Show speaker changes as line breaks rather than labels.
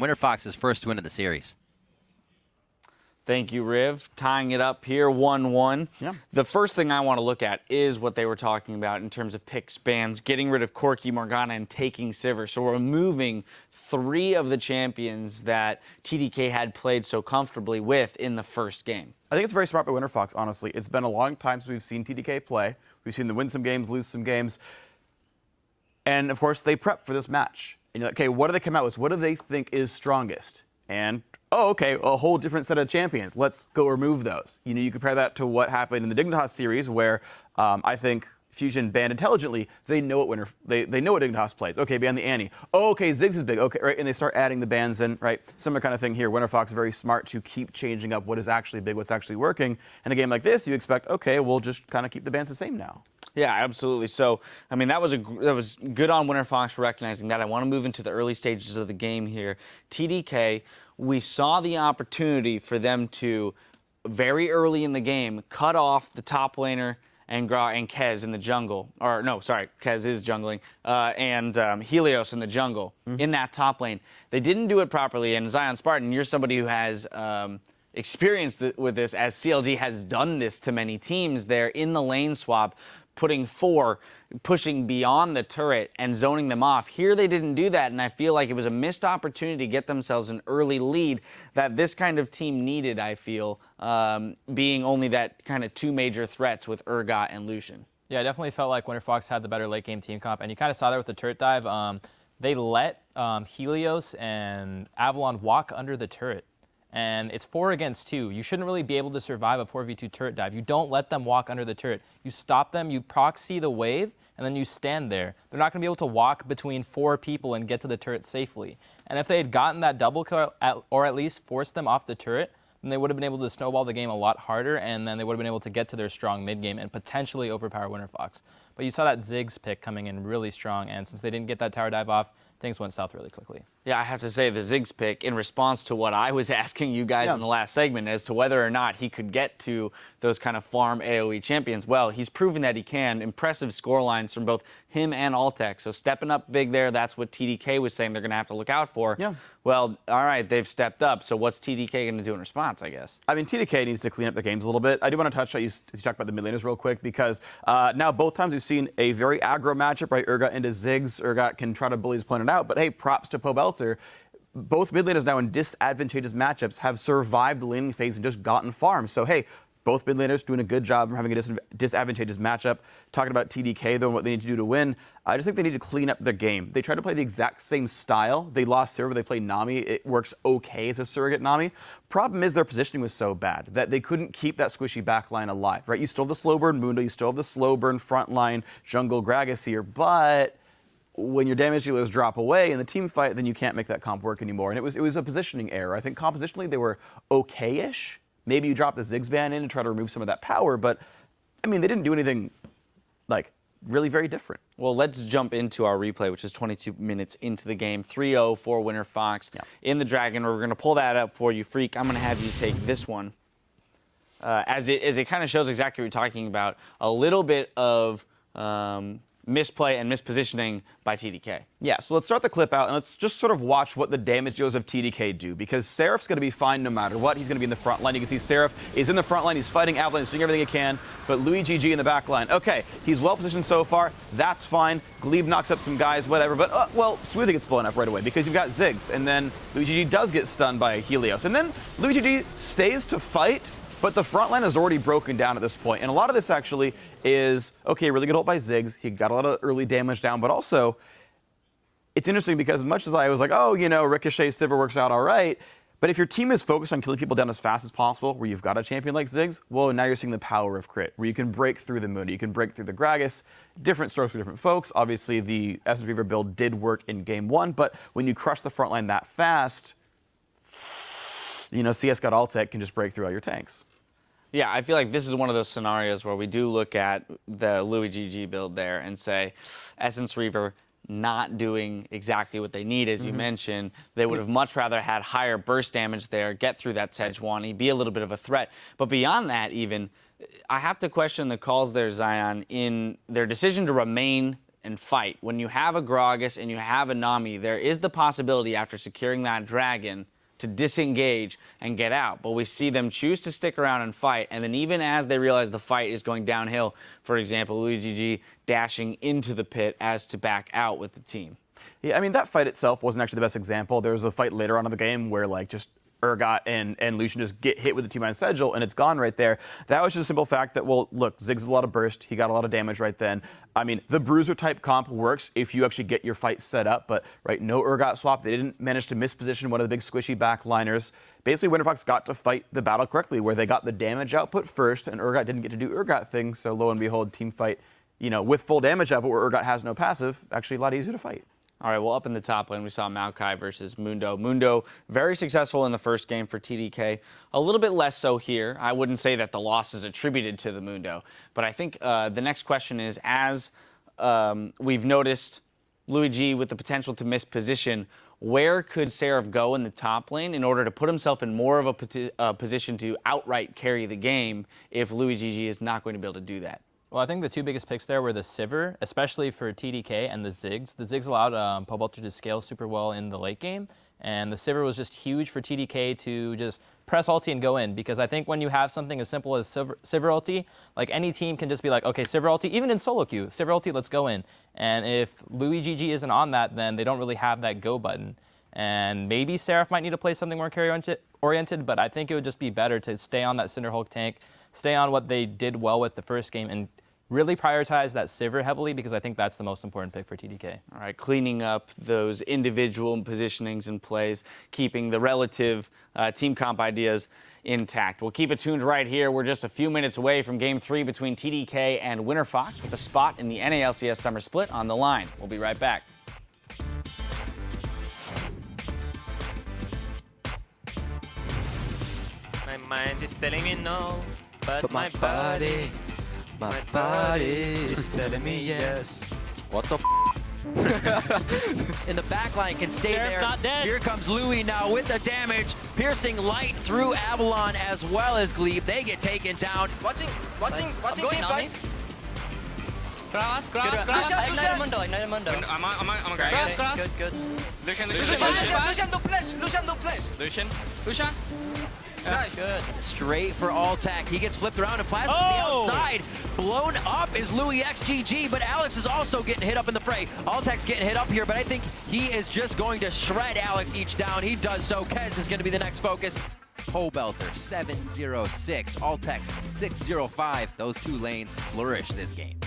Winterfox's first win of the series.
Thank you, Riv. Tying it up here, 1-1.
Yeah.
The first thing I want to look at is what they were talking about in terms of pick spans, getting rid of Corki, Morgana, and taking Sivir. So we're removing 3 of the champions that TDK had played so comfortably with in the first game.
I think it's very smart by Winterfox, honestly. It's been a long time since we've seen TDK play. We've seen them win some games, lose some games. And, of course, they prep for this match. And you're like, okay, what do they come out with? What do they think is strongest? And, oh, okay, a whole different set of champions. Let's go remove those. You know, you compare that to what happened in the Dignitas series where I think Fusion banned intelligently. They know what they know what Dignitas plays. Okay, ban the Annie. Oh, okay, Ziggs is big. Okay, right, and they start adding the bans in, right? Similar kind of thing here. Winterfox is very smart to keep changing up what is actually big, what's actually working. In a game like this, you expect, okay, we'll just kind of keep the bans the same now.
Yeah, absolutely. So, I mean, that was good on Winterfox for recognizing that. I want to move into the early stages of the game here. TDK, we saw the opportunity for them to, very early in the game, cut off the top laner and Kez in the jungle. Or, no, sorry, Kez is jungling. And Helios in the jungle, in that top lane. They didn't do it properly, and ZionSpartan, you're somebody who has experienced with this, as CLG has done this to many teams there in the lane swap, putting 4, pushing beyond the turret and zoning them off. Here they didn't do that, and I feel like it was a missed opportunity to get themselves an early lead that this kind of team needed, I feel, being only that kind of 2 major threats with Urgot and Lucian.
Yeah, I definitely felt like Winterfox had the better late game team comp, and you kind of saw that with the turret dive. They let Helios and Avalon walk under the turret. And it's 4 against 2. You shouldn't really be able to survive a 4v2 turret dive. You don't let them walk under the turret. You stop them, you proxy the wave, and then you stand there. They're not going to be able to walk between 4 people and get to the turret safely. And if they had gotten that double kill, or at least forced them off the turret, then they would have been able to snowball the game a lot harder, and then they would have been able to get to their strong mid game and potentially overpower Winterfox. But you saw that Ziggs pick coming in really strong, and since they didn't get that tower dive off, things went south really quickly.
Yeah, I have to say the Ziggs pick, in response to what I was asking you guys in the last segment as to whether or not he could get to those kind of farm AoE champions, well, he's proven that he can. Impressive score lines from both him and Altec. So stepping up big there, that's what TDK was saying they're going to have to look out for.
Yeah.
Well, all right, they've stepped up. So what's TDK going to do in response, I guess?
I mean, TDK needs to clean up the games a little bit. I do want to touch on, you talk about the mid laners real quick, because now both times we've seen a very aggro matchup, right? Urgot into Ziggs. Urgot can try to bully his opponent out, but hey, props to Pobelter. Both mid laners now in disadvantageous matchups have survived the laning phase and just gotten farms. So hey, both mid laners doing a good job of having a disadvantageous matchup. Talking about TDK, though, and what they need to do to win, I just think they need to clean up the game. They tried to play the exact same style. They lost Sivir, they played Nami. It works okay as a surrogate Nami. Problem is their positioning was so bad that they couldn't keep that squishy backline alive, right? You still have the slow burn Mundo, you still have the slow burn frontline jungle Gragas here, but when your damage dealers drop away in the team fight, then you can't make that comp work anymore. And it was a positioning error. I think compositionally they were okay-ish. Maybe you drop the Ziggs ban in and try to remove some of that power, but I mean, they didn't do anything like really very different.
Well, let's jump into our replay, which is 22 minutes into the game. 3-0 for Winterfox in the Dragon. We're going to pull that up for you, Freak. I'm going to have you take this one. As it kind of shows exactly what you're talking about, a little bit of misplay and mispositioning by TDK.
Yeah, so let's start the clip out and let's just sort of watch what the damage dealers of TDK do, because Seraph's going to be fine no matter what. He's going to be in the front line. You can see Seraph is in the front line. He's fighting Avalon. He's doing everything he can, but Louis GG in the back line. Okay, he's well positioned so far. That's fine. Glebe knocks up some guys, whatever, but well, Smoothie gets blown up right away because you've got Ziggs, and then Louis GG does get stunned by Helios, and then Louis GG stays to fight. But the front line is already broken down at this point. And a lot of this actually is, okay, really good ult by Ziggs. He got a lot of early damage down, but also it's interesting because as much as I was like, oh, you know, Ricochet Sivir works out all right, but if your team is focused on killing people down as fast as possible, where you've got a champion like Ziggs, well, now you're seeing the power of crit, where you can break through the Mundo, you can break through the Gragas. Different strokes for different folks. Obviously, the Essence Reaver build did work in game 1, but when you crush the front line that fast, you know, CS got Altec can just break through all your tanks.
Yeah, I feel like this is one of those scenarios where we do look at the Louis GG build there and say, Essence Reaver not doing exactly what they need, as you mentioned. They would have much rather had higher burst damage there, get through that Sejuani, be a little bit of a threat. But beyond that even, I have to question the calls there, Zion, in their decision to remain and fight. When you have a Gragas and you have a Nami, there is the possibility after securing that dragon to disengage and get out. But we see them choose to stick around and fight, and then even as they realize the fight is going downhill, for example, LuiGG dashing into the pit as to back out with the team.
Yeah, I mean, that fight itself wasn't actually the best example. There was a fight later on in the game where, like, just Urgot and Lucian just get hit with the 2-man Sigil, and it's gone right there. That was just a simple fact that, well, look, Ziggs has a lot of burst. He got a lot of damage right then. I mean, the Bruiser-type comp works if you actually get your fight set up, but, right, no Urgot swap. They didn't manage to misposition one of the big squishy backliners. Basically, Winterfox got to fight the battle correctly, where they got the damage output first, and Urgot didn't get to do Urgot things, so lo and behold, team fight, you know, with full damage output where Urgot has no passive, actually a lot easier to fight.
All right, well, up in the top lane, we saw Maokai versus Mundo. Mundo, very successful in the first game for TDK. A little bit less so here. I wouldn't say that the loss is attributed to the Mundo. But I think the next question is, as we've noticed LuiGG with the potential to miss position, where could Seraph go in the top lane in order to put himself in more of a position to outright carry the game if LuiGG is not going to be able to do that?
Well, I think the two biggest picks there were the Sivir, especially for TDK, and the Ziggs. The Ziggs allowed Pobelter to scale super well in the late game, and the Sivir was just huge for TDK to just press ulti and go in, because I think when you have something as simple as Sivir ulti, like any team can just be like, okay, Sivir ulti, even in solo queue, Sivir ulti, let's go in. And if LuiGG isn't on that, then they don't really have that go button. And maybe Seraph might need to play something more carry-oriented, but I think it would just be better to stay on that Cinder Hulk tank, stay on what they did well with the first game, and really prioritize that Sivir heavily, because I think that's the most important pick for TDK.
All right, cleaning up those individual positionings and plays, keeping the relative team comp ideas intact. We'll keep it tuned right here. We're just a few minutes away from Game 3 between TDK and Winterfox, with a spot in the NA LCS Summer Split on the line. We'll be right back.
My mind is telling me no, but my
body is telling me yes. What the in the back line can stay
Seraph's
there.
not dead.
Here comes Louis now with the damage, piercing light through Avalon as well as Glebe. They get taken down.
Watching team fight.
Grass.
Lucian.
Ignite Mundo.
I'm a guy.
Grass. Good.
Lucian, do flash. Lucian. Nice.
Good.
Straight for Alltech. He gets flipped around and flashes to the outside. Blown up is Louis XGG, but Alex is also getting hit up in the fray. Alltech's getting hit up here, but I think he is just going to shred Alex each down. He does so. Kez is going to be the next focus. Pobelter 706, Alltech 605. Those two lanes flourish this game.